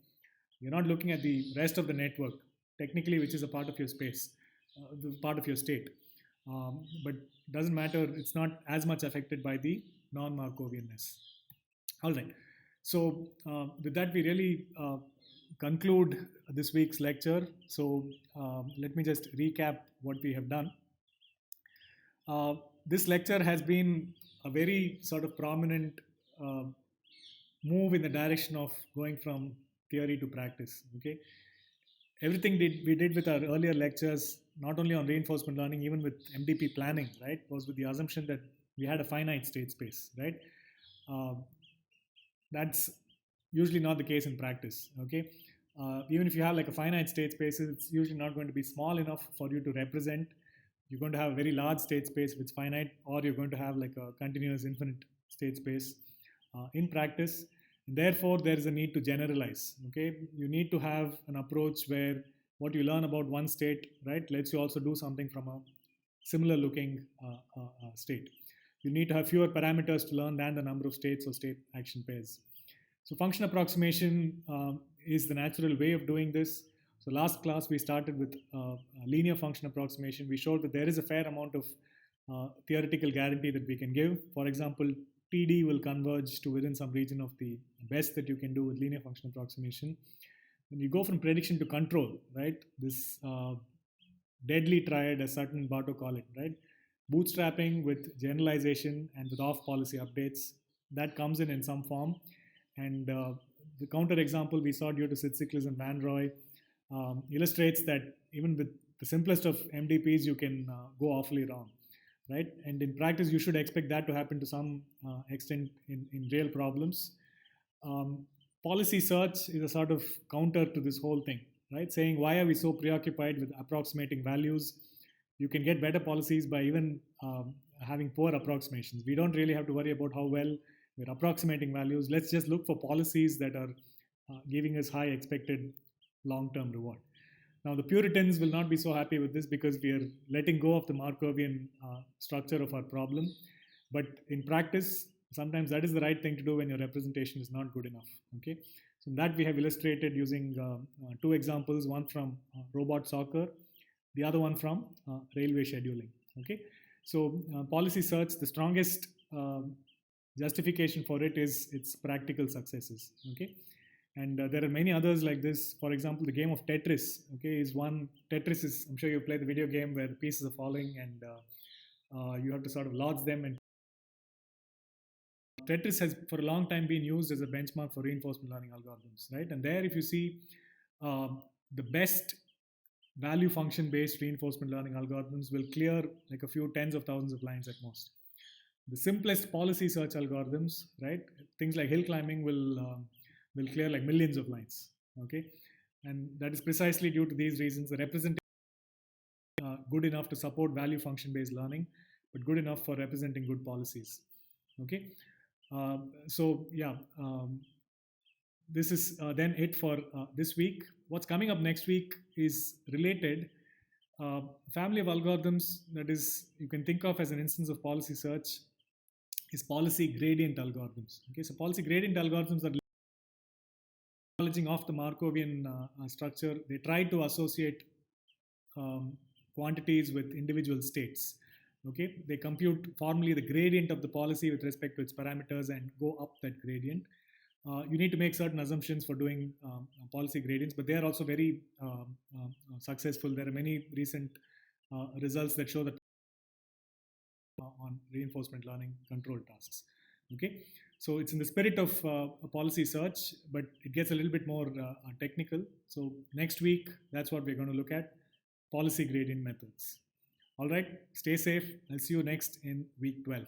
You're not looking at the rest of the network, technically, which is a part of your space, part of your state. But doesn't matter, it's not as much affected by the non-Markovianness. All right. So with that, we really conclude this week's lecture. So let me just recap what we have done. This lecture has been a very sort of prominent move in the direction of going from theory to practice, okay? Everything we did with our earlier lectures, not only on reinforcement learning, even with MDP planning, right, was with the assumption that we had a finite state space, right? That's usually not the case in practice, okay? Even if you have like a finite state space, it's usually not going to be small enough for you to represent. You're going to have a very large state space which is finite, or you're going to have like a continuous infinite state space in practice. Therefore, there is a need to generalize, okay? You need to have an approach where what you learn about one state, right, lets you also do something from a similar looking state. You need to have fewer parameters to learn than the number of states or state action pairs. So function approximation is the natural way of doing this. So So last class we started with linear function approximation. We showed that there is a fair amount of theoretical guarantee that we can give. For example, TD will converge to within some region of the best that you can do with linear function approximation. When you go from prediction to control, right, this deadly triad, as Sutton and Bartow call it, right, bootstrapping with generalization and with off policy updates, that comes in some form. And the counter example we saw due to Sitsiklis and Van Roy illustrates that even with the simplest of MDPs, you can go awfully wrong, right? And in practice, you should expect that to happen to some extent in real problems. Policy search is a sort of counter to this whole thing, right? Saying, why are we so preoccupied with approximating values? You can get better policies by even having poor approximations. We don't really have to worry about how well we're approximating values. Let's just look for policies that are giving us high expected long-term reward. Now, the Puritans will not be so happy with this because we are letting go of the Markovian structure of our problem. But in practice, sometimes that is the right thing to do when your representation is not good enough. Okay, so that we have illustrated using two examples, one from robot soccer, the other one from railway scheduling. Okay, so policy search, the strongest justification for it is its practical successes. Okay, and there are many others like this. For example, the game of Tetris, okay, is one. Tetris is, I'm sure you've played the video game where the pieces are falling and you have to sort of lodge them. And Tetris has for a long time been used as a benchmark for reinforcement learning algorithms, right? And there, if you see the best value function based reinforcement learning algorithms will clear like a few tens of thousands of lines at most. The simplest policy search algorithms, right, things like hill climbing will clear like millions of lines. Okay, and that is precisely due to these reasons. The representation good enough to support value function based learning, but good enough for representing good policies. Okay, so yeah, this is then it for this week. What's coming up next week is related. Family of algorithms that is you can think of as an instance of policy search is policy gradient algorithms. Okay, so policy gradient algorithms are acknowledging off the Markovian structure. They try to associate quantities with individual states. Okay, they compute formally the gradient of the policy with respect to its parameters and go up that gradient. You need to make certain assumptions for doing policy gradients, but they are also very successful. There are many recent results that show that on reinforcement learning control tasks. Okay, so it's in the spirit of a policy search, but it gets a little bit more technical. So next week, that's what we're going to look at, policy gradient methods. All right, stay safe. I'll see you next in week 12.